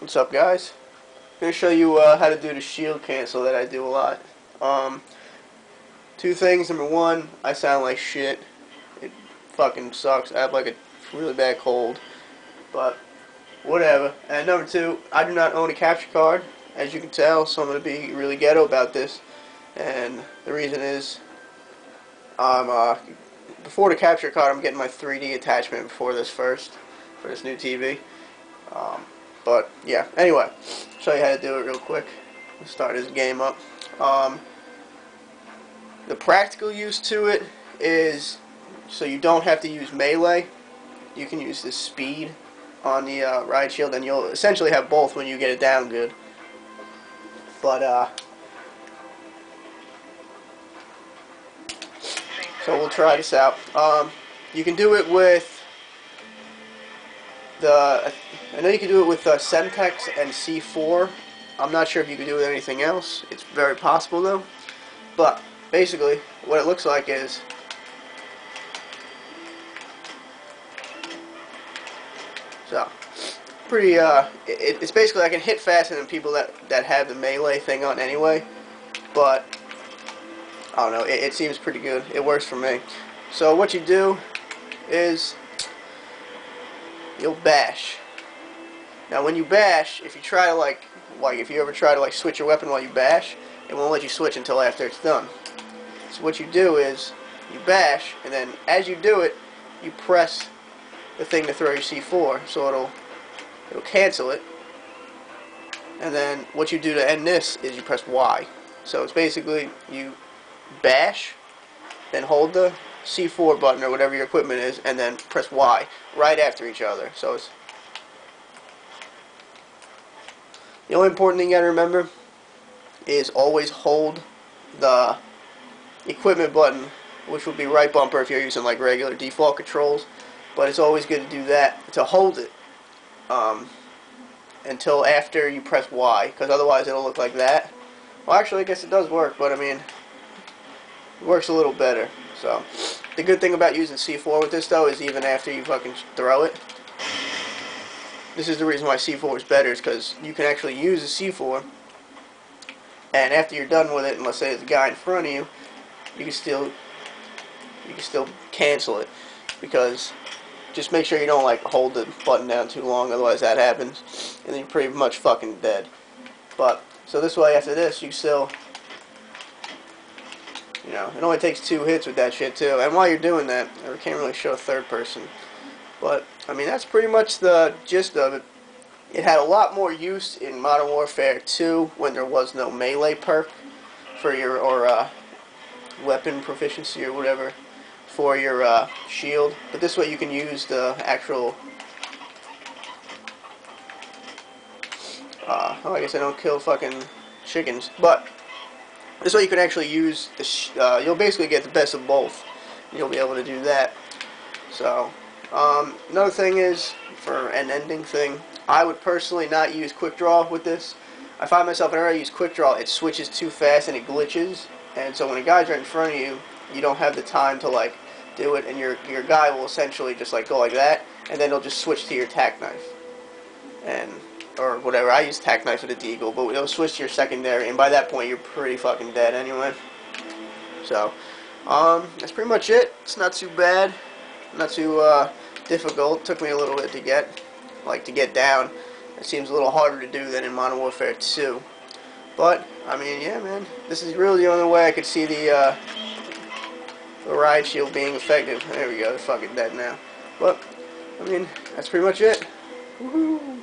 What's up, guys? I'm going to show you how to do the shield cancel that I do a lot. Two things. Number one, I sound like shit. It fucking sucks. I have like a really bad cold. But whatever. And number two, I do not own a capture card, as you can tell, so I'm going to be really ghetto about this. And the reason is, before the capture card, I'm getting my 3D attachment before this first, for this new TV. But yeah, anyway, show you how to do it real quick. Let's start this game up. The practical use to it is so you don't have to use melee. You can use the speed on the riot shield, and you'll essentially have both when you get it down good. But so we'll try this out. You can do it with I know you can do it with Semtex and C4. I'm not sure if you can do it with anything else. It's very possible though. But basically, what it looks like is pretty. It's basically I can hit faster than people that have the melee thing on anyway. But I don't know. It seems pretty good. It works for me. So what you do is you'll bash. Now when you bash, if you try to like if you ever try to switch your weapon while you bash, it won't let you switch until after it's done. So what you do is you bash, and then as you do it, you press the thing to throw your C4, so it'll cancel it. And then what you do to end this is you press Y. So it's basically you bash, then hold the C4 button or whatever your equipment is, and then press Y right after each other. So it's the only important thing you gotta remember is always hold the equipment button, which will be right bumper if you're using like regular default controls. But it's always good to do that, to hold it until after you press Y, because otherwise it'll look like that. Well, actually, I guess it does work, but I mean, it works a little better. So the good thing about using C4 with this though is even after you fucking throw it, this is the reason why C4 is better, is because you can actually use the C4, and after you're done with it, and let's say there's a guy in front of you, you can still cancel it, because just make sure you don't like hold the button down too long, otherwise that happens, and then you're pretty much fucking dead. But so this way, after this, you still, you know, it only takes 2 hits with that shit too. And while you're doing that, I can't really show third person, but I mean that's pretty much the gist of it. It had a lot more use in Modern Warfare 2 when there was no melee perk for your weapon proficiency or whatever for your shield. But this way you can use the actual. Oh, I guess I don't kill fucking chickens, but this way you can actually use the. You'll basically get the best of both. You'll be able to do that. So another thing is, for an ending thing, I would personally not use quick draw with this. I find myself whenever I use quick draw, it switches too fast and it glitches, and so when a guy's right in front of you, you don't have the time to like do it, and your guy will essentially just like go like that, and then it'll just switch to your tack knife, and or whatever. I use tack knife with a deagle, but it'll switch to your secondary, and by that point you're pretty fucking dead anyway. So that's pretty much it. It's not too bad, not too difficult. It took me a little bit to get down. It seems a little harder to do than in Modern Warfare 2. But I mean, yeah, man, this is really the only way I could see the riot shield being effective. There we go. They're fucking dead now. But I mean, that's pretty much it. Woohoo!